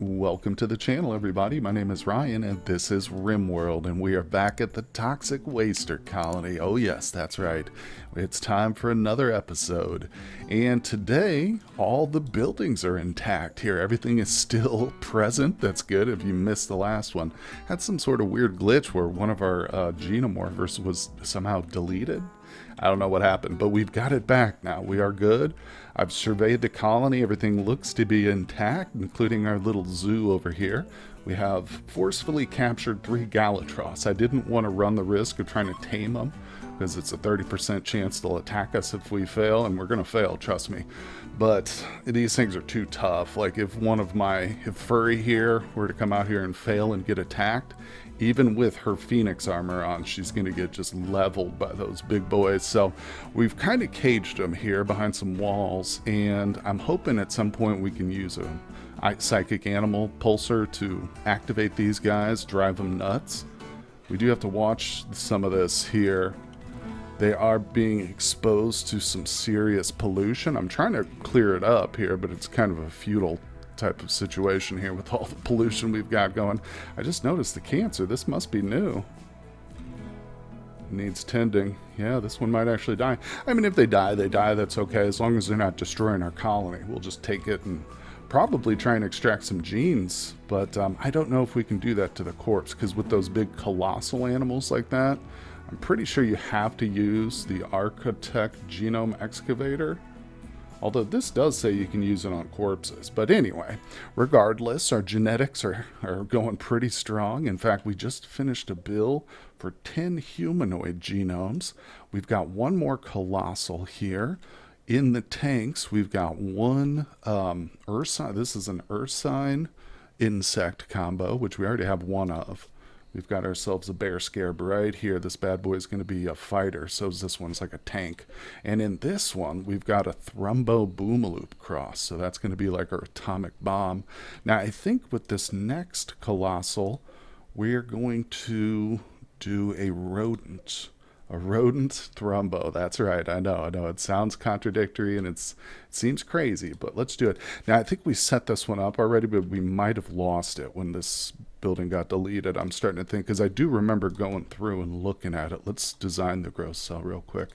Welcome to the channel, everybody. My name is Ryan, and this is RimWorld, and we are back at the Toxic Waster Colony. Oh yes, that's right. It's time for another episode. And today, all the buildings are intact here. Everything is still present. That's good. If you missed the last one, had some sort of weird glitch where one of our genomorphers was somehow deleted. I don't know what happened, but we've got it back now. We are good. I've surveyed the colony. Everything looks to be intact, including our little zoo over here. We have forcefully captured 3 Gallatros. I didn't want to run the risk of trying to tame them, because it's a 30% chance they'll attack us if we fail, and we're going to fail, trust me. But these things are too tough. Like if Furry here were to come out here and fail and get attacked, even with her Phoenix armor on, she's going to get just leveled by those big boys. So we've kind of caged them here behind some walls, and I'm hoping at some point we can use a psychic animal pulsar to activate these guys, drive them nuts. We do have to watch some of this here. They are being exposed to some serious pollution. I'm trying to clear it up here, but it's kind of a futile type of situation here with all the pollution we've got going. I just noticed the cancer. This must be new. Needs tending. Yeah, this one might actually die. I mean, if they die, they die. That's okay. As long as they're not destroying our colony. We'll just take it and probably try and extract some genes. But I don't know if we can do that to the corpse, because with those big colossal animals like that, I'm pretty sure you have to use the Architect Genome Excavator. Although this does say you can use it on corpses. But anyway, regardless, our genetics are going pretty strong. In fact, we just finished a bill for 10 humanoid genomes. We've got one more colossal here. In the tanks, we've got one ursine. This is an ursine insect combo, which we already have one of. We've got ourselves a bear scarab right here. This bad boy is going to be a fighter, so this one's like a tank. And in this one, we've got a thrombo boomaloop cross, so that's going to be like our atomic bomb. Now, I think with this next colossal, we're going to do a rodent thrombo. That's right. I know. It sounds contradictory and it seems crazy, but let's do it. Now, I think we set this one up already, but we might have lost it when this building got deleted. I'm starting to think, because I do remember going through and looking at it. Let's design the growth cell real quick.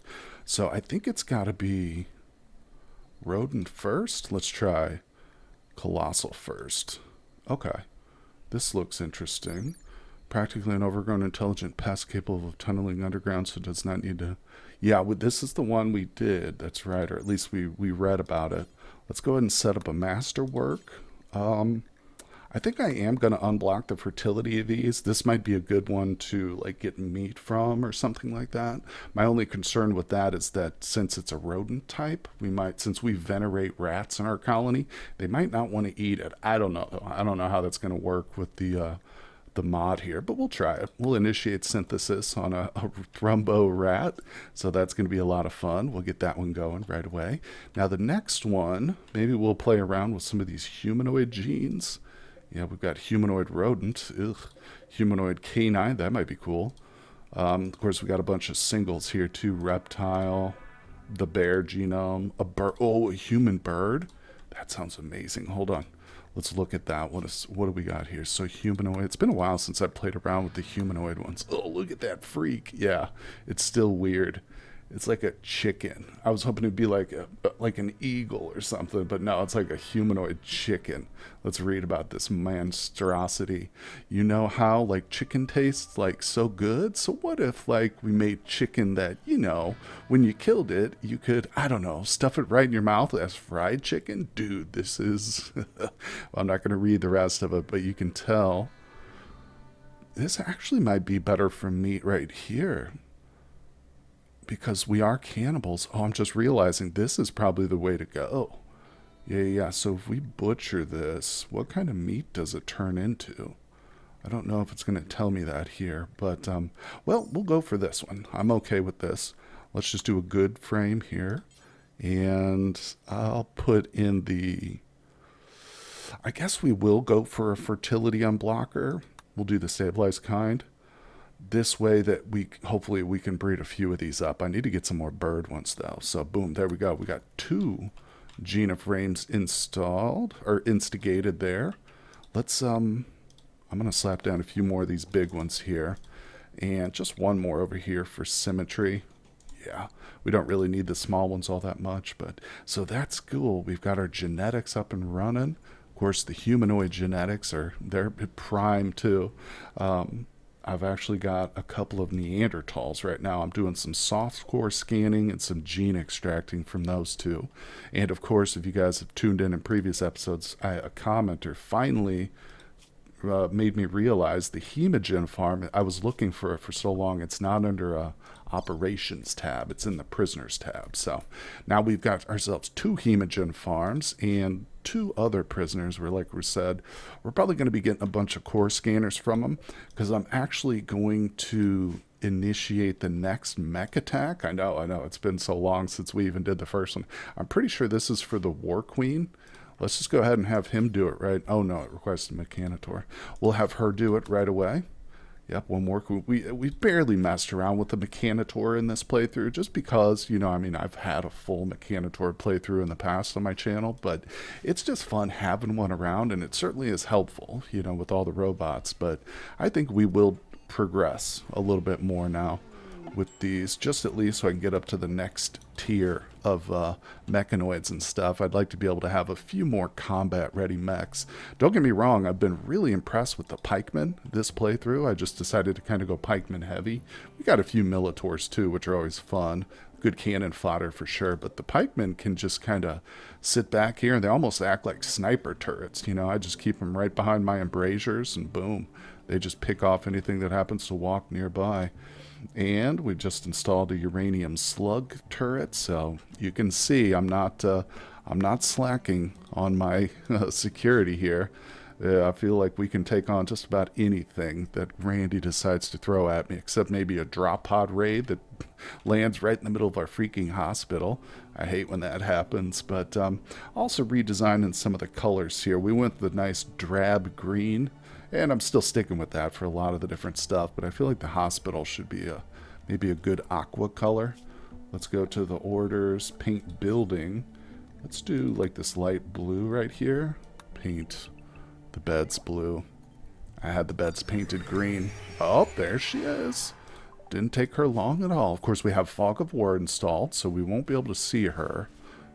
So I think it's got to be rodent first. Let's try colossal first. Okay. This looks interesting. Practically an overgrown intelligent pest capable of tunneling underground, so does not need to... Yeah, this is the one we did. That's right, or at least we read about it. Let's go ahead and set up a masterwork. I think I am going to unblock the fertility of these. This might be a good one to like get meat from or something like that. My only concern with that is that since it's a rodent type, since we venerate rats in our colony, they might not want to eat it. I don't know. I don't know how that's going to work with the mod here, but we'll try it. We'll initiate synthesis on a thrombo rat, so that's going to be a lot of fun. We'll get that one going right away. Now the next one, maybe we'll play around with some of these humanoid genes. Yeah, we've got humanoid rodent, humanoid canine, that might be cool. Of course, we got a bunch of singles here too. Reptile, the bear genome, a bird. Oh, a human bird. That sounds amazing. Hold on. Let's look at that. What do we got here? So humanoid. It's been a while since I played around with the humanoid ones. Oh, look at that freak. Yeah, it's still weird. It's like a chicken. I was hoping it'd be like an eagle or something, but no, it's like a humanoid chicken. Let's read about this monstrosity. You know how like chicken tastes like so good? So what if like we made chicken that, when you killed it, you could, I don't know, stuff it right in your mouth as fried chicken? Dude, this is... well, I'm not going to read the rest of it, but you can tell this actually might be better for meat right here. Because we are cannibals. Oh, I'm just realizing this is probably the way to go. Yeah. So if we butcher this, what kind of meat does it turn into? I don't know if it's going to tell me that here. But, well, we'll go for this one. I'm okay with this. Let's just do a good frame here. And I'll put in the... I guess we will go for a fertility unblocker. We'll do the stabilized kind. This way that hopefully we can breed a few of these up. I need to get some more bird ones though. So boom, there we go. We got 2 genoframes installed or instigated there. let's, I'm going to slap down a few more of these big ones here. And just one more over here for symmetry. Yeah, we don't really need the small ones all that much, but so that's cool. We've got our genetics up and running. Of course, the humanoid genetics they're prime too. I've actually got a couple of Neanderthals right now. I'm doing some soft core scanning and some gene extracting from those two. And of course, if you guys have tuned in previous episodes, a commenter finally made me realize the hemogen farm I was looking for it for so long. It's not under a operations tab, it's in the prisoners tab. So now we've got ourselves 2 hemogen farms and 2 other prisoners where, like we said, we're probably going to be getting a bunch of core scanners from them, because I'm actually going to initiate the next mech attack. I know it's been so long since we even did the first one. I'm pretty sure this is for the War Queen. Let's just go ahead and have him do it, right? Oh no, it requires a Mechanitor. We'll have her do it right away. Yep, one more. We barely messed around with the Mechanitor in this playthrough, just because, you know, I mean, I've had a full Mechanitor playthrough in the past on my channel, but it's just fun having one around, and it certainly is helpful, you know, with all the robots. But I think we will progress a little bit more now with these, just at least so I can get up to the next tier of mechanoids and stuff. I'd like to be able to have a few more combat ready mechs. Don't get me wrong, I've been really impressed with the pikemen this playthrough. I just decided to kind of go pikemen heavy. We got a few militors too, which are always fun. Good cannon fodder for sure, but the pikemen can just kind of sit back here and they almost act like sniper turrets. You know, I just keep them right behind my embrasures and boom, they just pick off anything that happens to walk nearby. And we just installed a uranium slug turret, so you can see I'm not slacking on my security here. I feel like we can take on just about anything that Randy decides to throw at me, except maybe a drop pod raid that lands right in the middle of our freaking hospital. I hate when that happens, but also redesigning some of the colors here. We went the nice drab green, and I'm still sticking with that for a lot of the different stuff, but I feel like the hospital should be maybe a good aqua color. Let's go to the orders, paint building. Let's do like this light blue right here. Paint the beds blue. I had the beds painted green. Oh, there she is. Didn't take her long at all. Of course, we have Fog of War installed, so we won't be able to see her.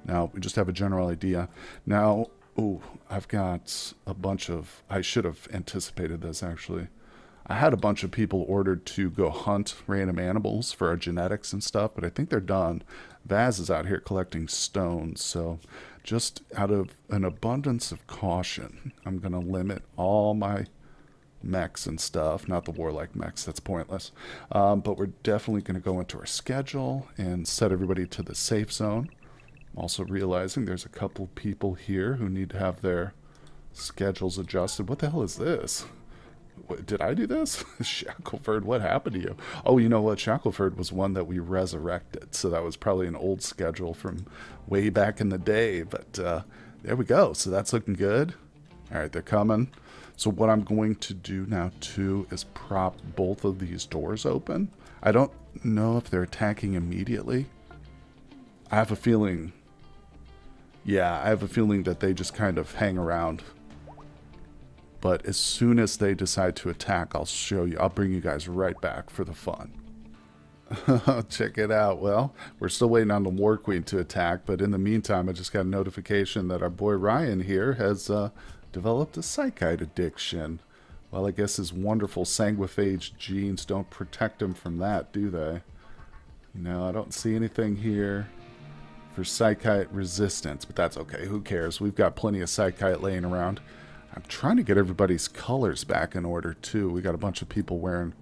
Now, we just have a general idea. Now, ooh, I've got a bunch of... I should have anticipated this, actually. I had a bunch of people ordered to go hunt random animals for our genetics and stuff, but I think they're done. Vaz is out here collecting stones, so just out of an abundance of caution, I'm going to limit all my mechs and stuff. Not the warlike mechs, that's pointless. But we're definitely going to go into our schedule and set everybody to the safe zone. I'm also realizing there's a couple people here who need to have their schedules adjusted. What the hell is this? Did I do this? Shackleford, what happened to you? Oh, you know what? Shackleford was one that we resurrected, so that was probably an old schedule from way back in the day, but there we go. So that's looking good. All right, they're coming. So what I'm going to do now, too, is prop both of these doors open. I don't know if they're attacking immediately. I have a feeling... Yeah, I have a feeling that they just kind of hang around. But as soon as they decide to attack, I'll show you. I'll bring you guys right back for the fun. Check it out. Well, we're still waiting on the War Queen to attack, but in the meantime, I just got a notification that our boy Ryan here has developed a psychite addiction. Well, I guess his wonderful sanguiphage genes don't protect him from that, do they? No, I don't see anything here for psychite resistance, but that's okay. Who cares? We've got plenty of psychite laying around. I'm trying to get everybody's colors back in order, too. We got a bunch of people wearing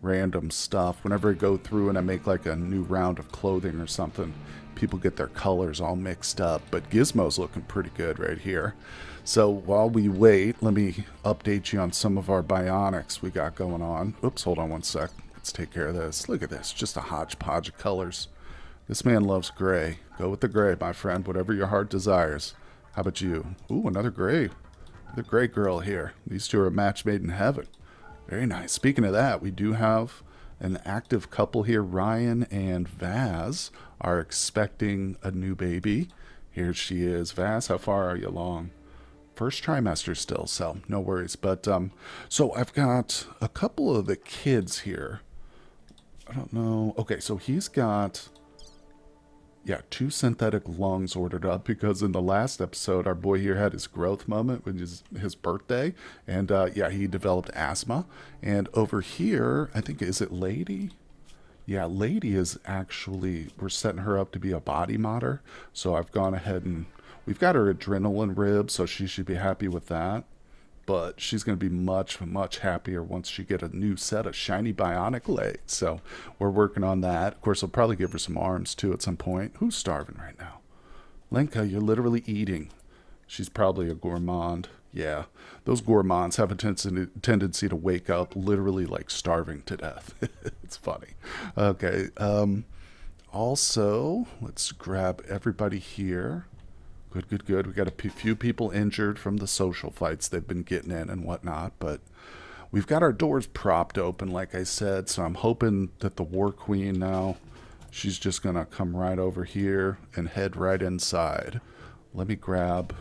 random stuff. Whenever I go through and I make like a new round of clothing or something, people get their colors all mixed up. But Gizmo's looking pretty good right here. So while we wait, let me update you on some of our bionics we got going on. Oops, hold on one sec. Let's take care of this. Look at this. Just a hodgepodge of colors. This man loves gray. Go with the gray, my friend. Whatever your heart desires. How about you? Ooh, another gray. The gray girl here. These two are a match made in heaven. Very nice. Speaking of that, we do have an active couple here. Ryan and Vaz are expecting a new baby. Here she is. Vaz, how far are you along? first trimester still, so no worries. But so I've got a couple of the kids here. I don't know. Okay, so he's got, yeah, 2 synthetic lungs ordered up because in the last episode, our boy here had his growth moment, which is his birthday. And yeah, he developed asthma. And over here, I think, is it Lady? Yeah, Lady is actually, we're setting her up to be a body modder. So I've gone ahead and we've got her adrenaline rib, so she should be happy with that. But she's going to be much, much happier once she get a new set of shiny bionic legs. So we're working on that. Of course, I'll probably give her some arms too at some point. Who's starving right now? Lenka, you're literally eating. She's probably a gourmand. Yeah, those gourmands have a tendency to wake up literally like starving to death. It's funny. Okay. Also, let's grab everybody here. Good, good, good. We got a few people injured from the social fights they've been getting in and whatnot, but we've got our doors propped open, like I said, so I'm hoping that the War Queen now, she's just going to come right over here and head right inside. Let me grab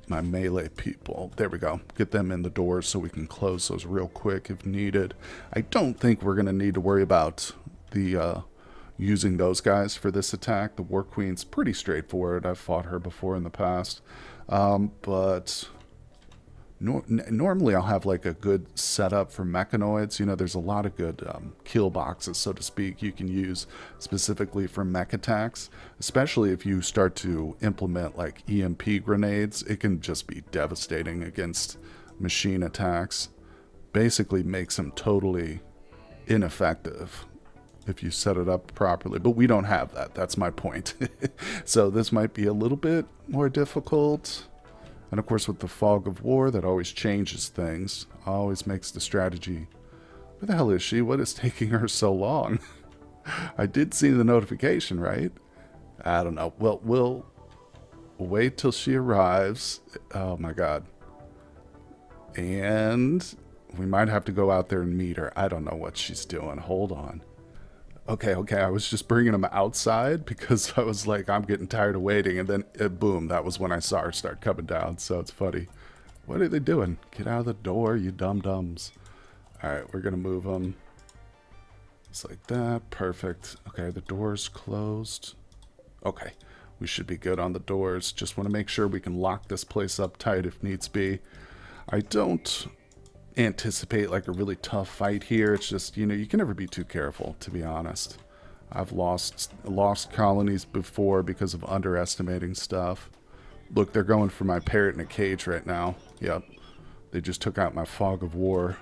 my melee people. There we go. Get them in the doors so we can close those real quick if needed. I don't think we're going to need to worry about the using those guys for this attack. The War Queen's pretty straightforward. I've fought her before in the past. But normally I'll have like a good setup for mechanoids. You know, there's a lot of good kill boxes, so to speak, you can use specifically for mech attacks. Especially if you start to implement like EMP grenades, it can just be devastating against machine attacks. Basically makes them totally ineffective if you set it up properly, but we don't have that. That's my point. So this might be a little bit more difficult. And of course with the fog of war, that always changes things. Always makes the strategy. Where the hell is she? What is taking her so long? I did see the notification, right? I don't know. Well, we'll wait till she arrives. Oh my God. And we might have to go out there and meet her. I don't know what she's doing. Hold on. Okay, I was just bringing them outside because I was like, I'm getting tired of waiting. And then, boom, that was when I saw her start coming down. So it's funny. What are they doing? Get out of the door, you dum-dums. All right, we're going to move them. Just like that. Perfect. Okay, the door's closed. Okay, we should be good on the doors. Just want to make sure we can lock this place up tight if needs be. I don't anticipate like a really tough fight here. It's just, you know, you can never be too careful, to be honest. I've lost colonies before because of underestimating stuff. Look, they're going for my parrot in a cage right now. Yep, they just took out my fog of war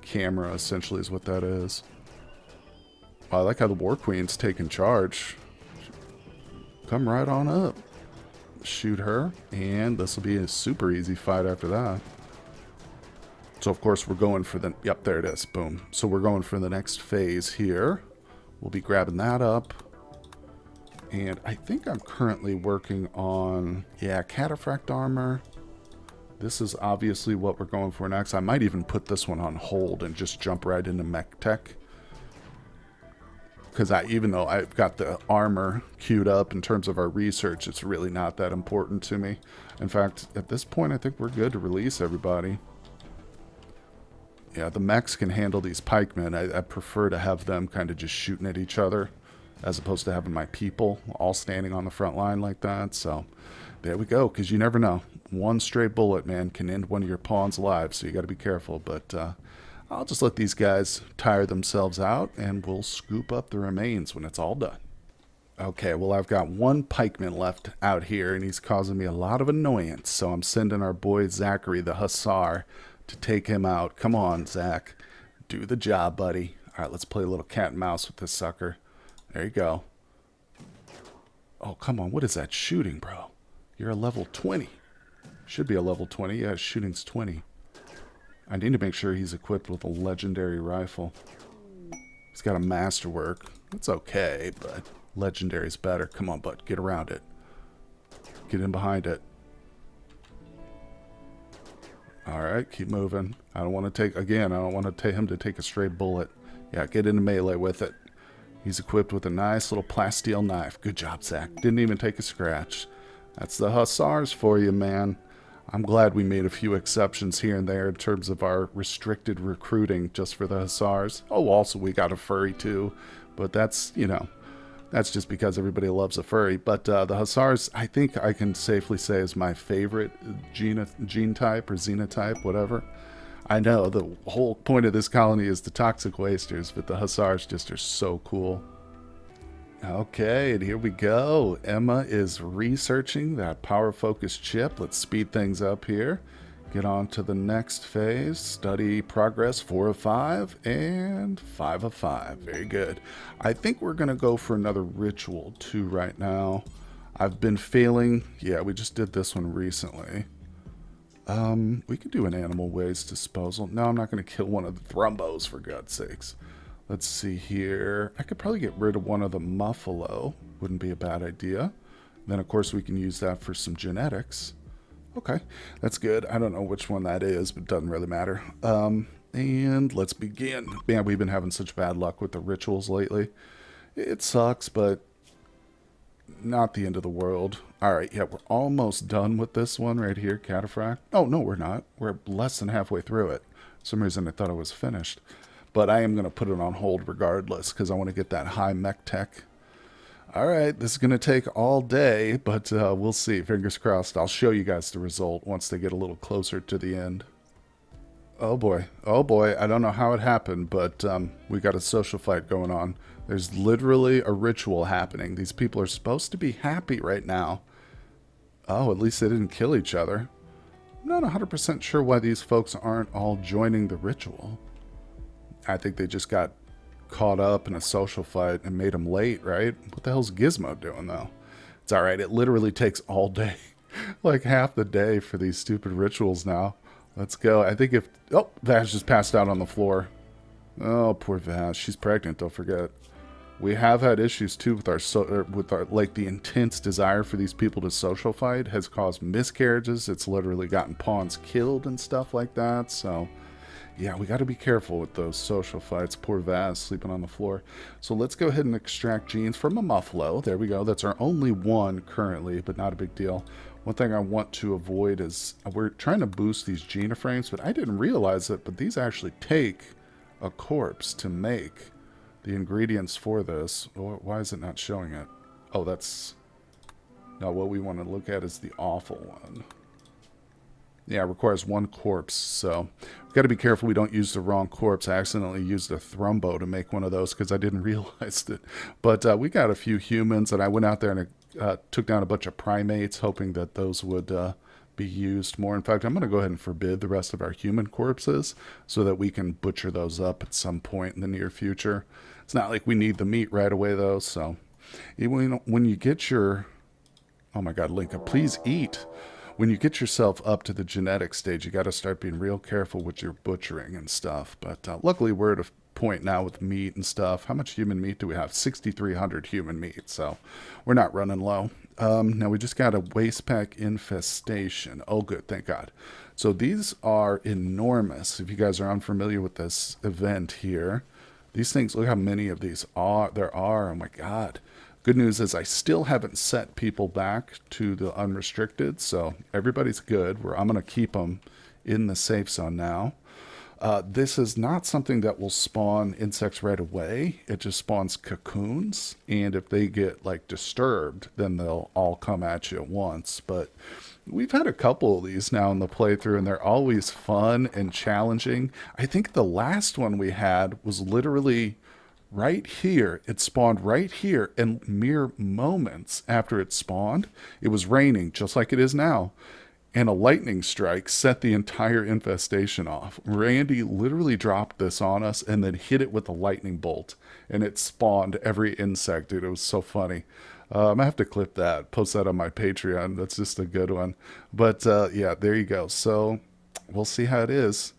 camera, essentially, is what that is. I like how the War Queen's taking charge. Come right on up, shoot her, and this will be a super easy fight after that. So, of course, we're going for the... Yep, there it is. Boom. So, we're going for the next phase here. We'll be grabbing that up. And I think I'm currently working on... Yeah, cataphract armor. This is obviously what we're going for next. I might even put this one on hold and just jump right into mech tech. Because even though I've got the armor queued up in terms of our research, it's really not that important to me. In fact, at this point, I think we're good to release everybody. Yeah, the mechs can handle these pikemen. I prefer to have them kind of just shooting at each other as opposed to having my people all standing on the front line like that. So there we go, because you never know. One stray bullet, man, can end one of your pawns alive, so you got to be careful. But I'll just let these guys tire themselves out, and we'll scoop up the remains when it's all done. Okay, well, I've got one pikeman left out here, and he's causing me a lot of annoyance. So I'm sending our boy Zachary, the hussar, to take him out. Come on, Zach. Do the job, buddy. All right, let's play a little cat and mouse with this sucker. There you go. Oh, come on. What is that shooting, bro? You're a level 20. Should be a level 20. Yeah, shooting's 20. I need to make sure he's equipped with a legendary rifle. He's got a masterwork. It's okay, but legendary's better. Come on, bud. Get around it. Get in behind it. Alright, keep moving. I don't want to take, again, I don't want to him to take a stray bullet. Yeah, get into melee with it. He's equipped with a nice little plasteel knife. Good job, Zach. Didn't even take a scratch. That's the hussars for you, man. I'm glad we made a few exceptions here and there in terms of our restricted recruiting just for the hussars. Oh, also we got a furry too, but that's, you know, that's just because everybody loves a furry. But the hussars, I think I can safely say, is my favorite gene type or xenotype, whatever. I know the whole point of this colony is the toxic wasters, but the hussars just are so cool. Okay, and here we go. Emma is researching that power focus chip. Let's speed things up here. Get on to the next phase. Study progress 4 of 5 and 5 of 5. Very good. I think we're going to go for another ritual too right now. I've been failing. Yeah, we just did this one recently. We could do an animal waste disposal. No, I'm not going to kill one of the thrumbos, for God's sakes. Let's see here. I could probably get rid of one of the muffalo. Wouldn't be a bad idea. Then, of course, we can use that for some genetics. Okay, that's good. I don't know which one that is, but it doesn't really matter. And let's begin. Man, we've been having such bad luck with the rituals lately. It sucks, but not the end of the world. All right, yeah, we're almost done with this one right here, cataphract. Oh, no, we're not. We're less than halfway through it. For some reason, I thought it was finished. But I am going to put it on hold regardless because I want to get that high mech tech. All right, this is going to take all day, but we'll see. Fingers crossed. I'll show you guys the result once they get a little closer to the end. Oh boy. Oh boy. I don't know how it happened, but we got a social fight going on. There's literally a ritual happening. These people are supposed to be happy right now. Oh, at least they didn't kill each other. I'm not 100% sure why these folks aren't all joining the ritual. I think they just got caught up in a social fight and made them late, right? What the hell's Gizmo doing, though? It's all right. It literally takes all day, like half the day for these stupid rituals now. Let's go. I think if... Oh, Vash just passed out on the floor. Oh, poor Vash. She's pregnant, don't forget. We have had issues, too, with our like, the intense desire for these people to social fight has caused miscarriages. It's literally gotten pawns killed and stuff like that, so... Yeah, we got to be careful with those social fights. Poor Vaz sleeping on the floor. So let's go ahead and extract genes from a muffalo. There we go. That's our only one currently, but not a big deal. One thing I want to avoid is we're trying to boost these genoframes, but I didn't realize it, but these actually take a corpse to make the ingredients for this. Why is it not showing it? Oh, that's... No, what we want to look at is the awful one. Yeah, it requires one corpse, so we've got to be careful we don't use the wrong corpse. I accidentally used a thrumbo to make one of those because I didn't realize it. But we got a few humans, and I went out there and took down a bunch of primates, hoping that those would be used more. In fact, I'm going to go ahead and forbid the rest of our human corpses so that we can butcher those up at some point in the near future. It's not like we need the meat right away, though, so even when you get your... Oh my God, Linka, please eat. When you get yourself up to the genetic stage, you got to start being real careful with your butchering and stuff. But luckily, we're at a point now with meat and stuff. How much human meat do we have? 6,300 human meat, so we're not running low. Now, we just got a waste pack infestation. Oh, good, thank God. So these are enormous. If you guys are unfamiliar with this event here, these things, look how many of these there are. Oh, my God. Good news is I still haven't set people back to the unrestricted, so everybody's good. I'm going to keep them in the safe zone now. This is not something that will spawn insects right away. It just spawns cocoons, and if they get like disturbed, then they'll all come at you at once. But we've had a couple of these now in the playthrough, and they're always fun and challenging. I think the last one we had was literally... right here. It spawned right here, and mere moments after it spawned, it was raining just like it is now, and a lightning strike set the entire infestation off. Randy literally dropped this on us and then hit it with a lightning bolt, and it spawned every insect. Dude, it was so funny. I have to clip that, post that on my Patreon. That's just a good one. But yeah, there you go. So we'll see how it is.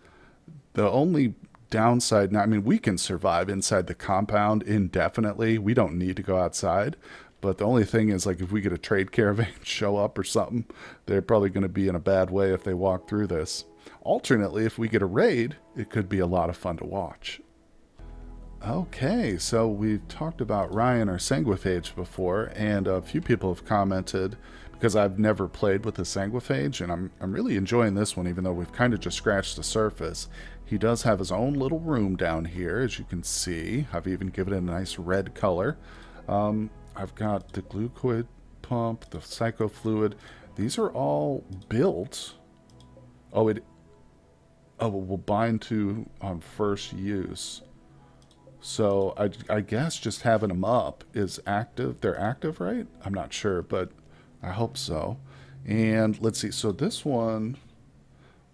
The only downside now, I mean, we can survive inside the compound indefinitely. We don't need to go outside. But the only thing is, like, if we get a trade caravan show up or something, they're probably going to be in a bad way if they walk through this. Alternately, if we get a raid, it could be a lot of fun to watch. Okay, so we've talked about Ryan or Sanguiphage before, and a few people have commented, because I've never played with the Sanguiphage, and I'm really enjoying this one, even though we've kind of just scratched the surface. He does have his own little room down here, as you can see. I've even given it a nice red color. I've got the glucoid pump, the psychofluid. These are all built. Oh, it will bind to on first use. So I guess just having them up is active. They're active, right? I'm not sure, but I hope so. And let's see. So this one,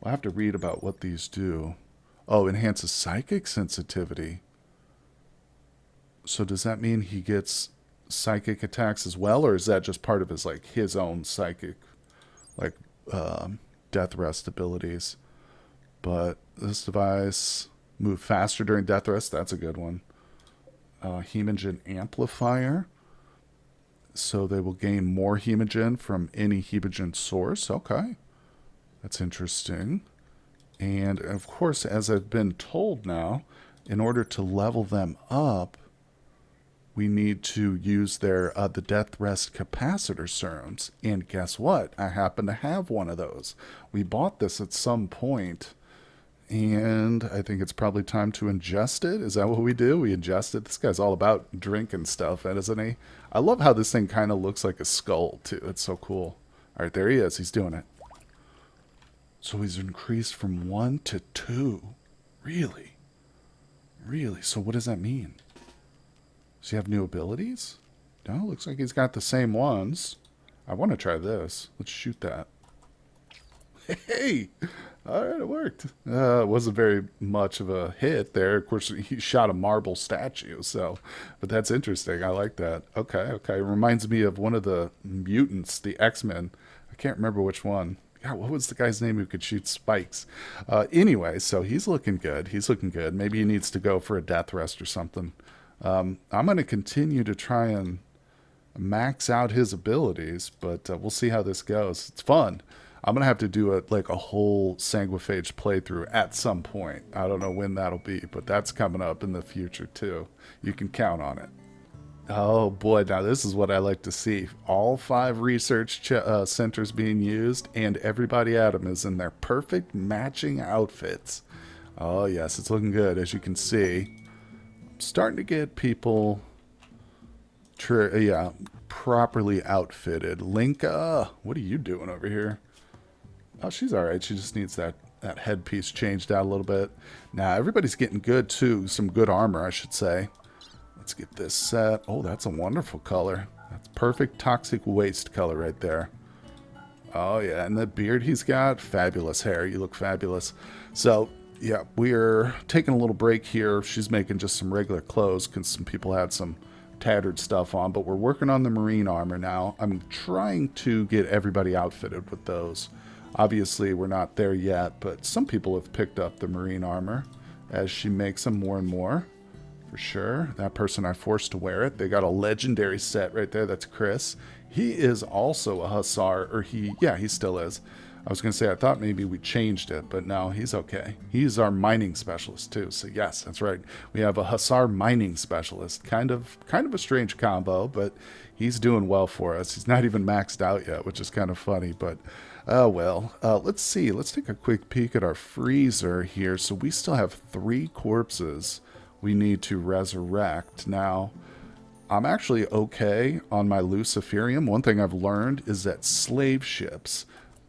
I'll have to read about what these do. Oh, enhances psychic sensitivity. So does that mean he gets psychic attacks as well, or is that just part of his like his own psychic, like death rest abilities? But this device move faster during death rest. That's a good one. Hemogen amplifier. So they will gain more hemogen from any hemogen source. Okay. That's interesting. And of course, as I've been told now, in order to level them up, we need to use their the death rest capacitor serums. And guess what? I happen to have one of those. We bought this at some point, and I think it's probably time to ingest it. Is that what we do? We ingest it? This guy's all about drinking stuff, isn't he? I love how this thing kind of looks like a skull, too. It's so cool. All right, there he is. He's doing it. So he's increased from 1 to 2. Really? Really? So what does that mean? Does he have new abilities? No, looks like he's got the same ones. I want to try this. Let's shoot that. Hey! All right, it worked. It wasn't very much of a hit there. Of course, he shot a marble statue, so... But that's interesting. I like that. Okay, okay. It reminds me of one of the mutants, the X-Men. I can't remember which one. God, what was the guy's name who could shoot spikes? Anyway, so he's looking good. He's looking good. Maybe he needs to go for a death rest or something. I'm going to continue to try and max out his abilities, but we'll see how this goes. It's fun. I'm going to have to do a whole Sanguiphage playthrough at some point. I don't know when that'll be, but that's coming up in the future too. You can count on it. Oh boy, now this is what I like to see. All 5 research centers being used, and everybody at them is in their perfect matching outfits. Oh yes, it's looking good, as you can see. Starting to get people properly outfitted. Linka, what are you doing over here? Oh, she's alright. She just needs that headpiece changed out a little bit. Now, everybody's getting good, too. Some good armor, I should say. Let's get this set. Oh, that's a wonderful color. That's perfect toxic waste color right there. Oh, yeah. And the beard he's got, fabulous hair. You look fabulous. So... yeah, we're taking a little break here. She's making just some regular clothes because some people had some tattered stuff on, but we're working on the marine armor now. I'm trying to get everybody outfitted with those. Obviously, we're not there yet, but some people have picked up the marine armor as she makes them more and more, for sure. That person I forced to wear it. They got a legendary set right there. That's Chris. He is also a hussar, or he still is. I was going to say, I thought maybe we changed it, but no, he's okay. He's our mining specialist, too. So, yes, that's right. We have a Hussar mining specialist. Kind of a strange combo, but he's doing well for us. He's not even maxed out yet, which is kind of funny, but, oh, well. Let's see. Let's take a quick peek at our freezer here. So, we still have 3 corpses we need to resurrect. Now, I'm actually okay on my Luciferium. One thing I've learned is that slave ships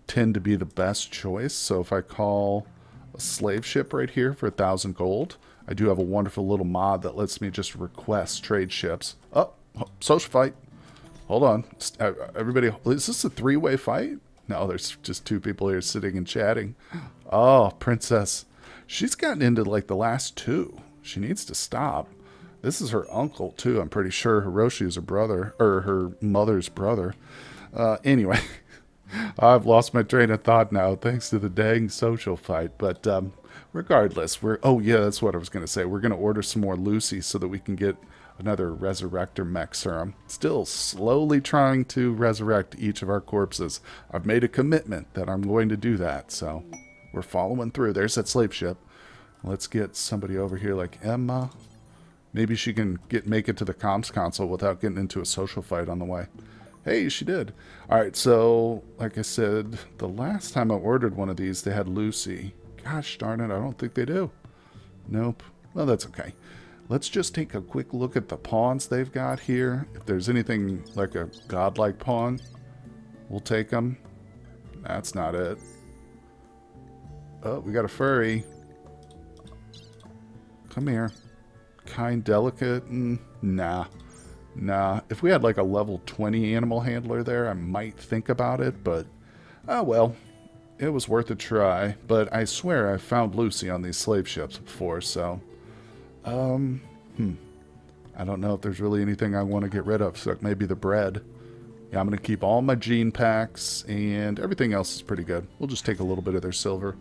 tend to be the best choice. So if I call a slave ship right here for 1,000 gold, I do have a wonderful little mod that lets me just request trade ships. Oh, social fight. Hold on. Everybody, is this a 3-way fight? No, there's just 2 people here sitting and chatting. Oh, princess. She's gotten into like the last 2. She needs to stop. This is her uncle too. I'm pretty sure Hiroshi is her brother, or her mother's brother. Anyway. I've lost my train of thought now, thanks to the dang social fight. But regardless, oh yeah, that's what I was going to say. We're going to order some more Lucy so that we can get another Resurrector mech serum. Still slowly trying to resurrect each of our corpses. I've made a commitment that I'm going to do that, so we're following through. There's that slave ship. Let's get somebody over here like Emma. Maybe she can make it to the comms console without getting into a social fight on the way. Hey, she did. All right, so like I said, the last time I ordered one of these, they had Lucy. Gosh darn it, I don't think they do. Nope. Well, that's okay. Let's just take a quick look at the pawns they've got here. If there's anything like a godlike pawn, we'll take them. That's not it. Oh, we got a furry. Come here. Kind, delicate? Nah. Nah. If we had like a level 20 animal handler there, I might think about it, but... oh, well. It was worth a try. But I swear I found Lucy on these slave ships before, so... I don't know if there's really anything I want to get rid of, so maybe the bread. Yeah, I'm going to keep all my gene packs, and everything else is pretty good. We'll just take a little bit of their silver.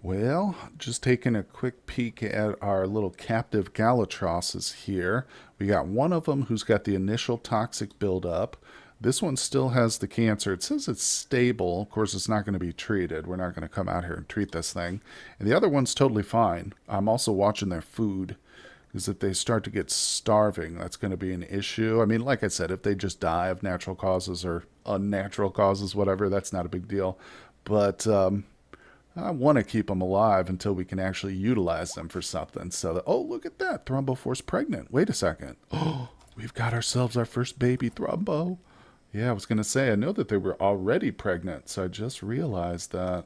Well, just taking a quick peek at our little captive Galatrosses here. We got one of them who's got the initial toxic buildup. This one still has the cancer. It says it's stable. Of course, it's not going to be treated. We're not going to come out here and treat this thing. And the other one's totally fine. I'm also watching their food, because if they start to get starving, that's going to be an issue. I mean, like I said, if they just die of natural causes or unnatural causes, whatever, that's not a big deal. But I want to keep them alive until we can actually utilize them for something. So, that, oh, look at that. Thrombophor's pregnant. Wait a second. Oh, we've got ourselves our first baby Thrombo. Yeah, I was going to say, I know that they were already pregnant, so I just realized that.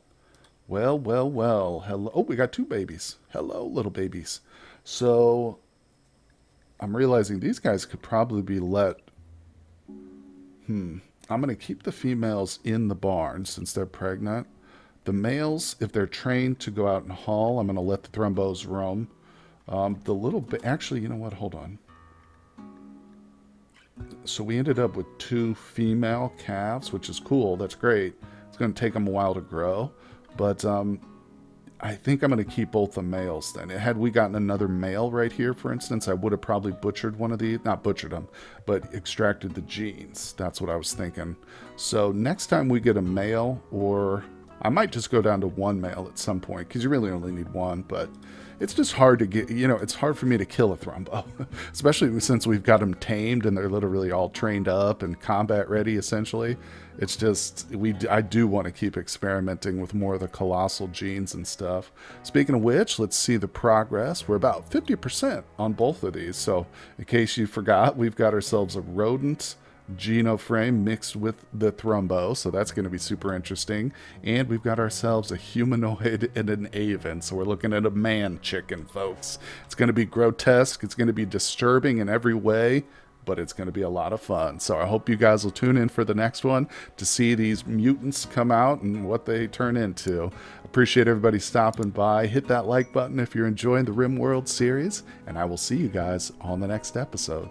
Well, well, well. Hello. Oh, we got 2 babies. Hello, little babies. So, I'm realizing these guys could probably be let... I'm going to keep the females in the barn since they're pregnant. The males, if they're trained to go out and haul, I'm going to let the Thrombos roam. The little bit... actually, you know what? Hold on. So we ended up with 2 female calves, which is cool. That's great. It's going to take them a while to grow. But I think I'm going to keep both the males then. Had we gotten another male right here, for instance, I would have probably butchered one of these. Not butchered them, but extracted the genes. That's what I was thinking. So next time we get a male, or I might just go down to 1 male at some point, because you really only need 1, but... it's just hard to get, you know, it's hard for me to kill a Thrombo, especially since we've got them tamed and they're literally all trained up and combat ready, essentially. It's just, I do want to keep experimenting with more of the colossal genes and stuff. Speaking of which, let's see the progress. We're about 50% on both of these. So in case you forgot, we've got ourselves a rodent genoframe mixed with the Thrombo, so that's going to be super interesting. And we've got ourselves a humanoid and an aven, so we're looking at a Manchicken, folks. It's going to be grotesque, it's going to be disturbing in every way, but it's going to be a lot of fun. So I hope you guys will tune in for the next one to see these mutants come out and what they turn into. Appreciate everybody stopping by. Hit that like button if you're enjoying the RimWorld series, and I will see you guys on the next episode.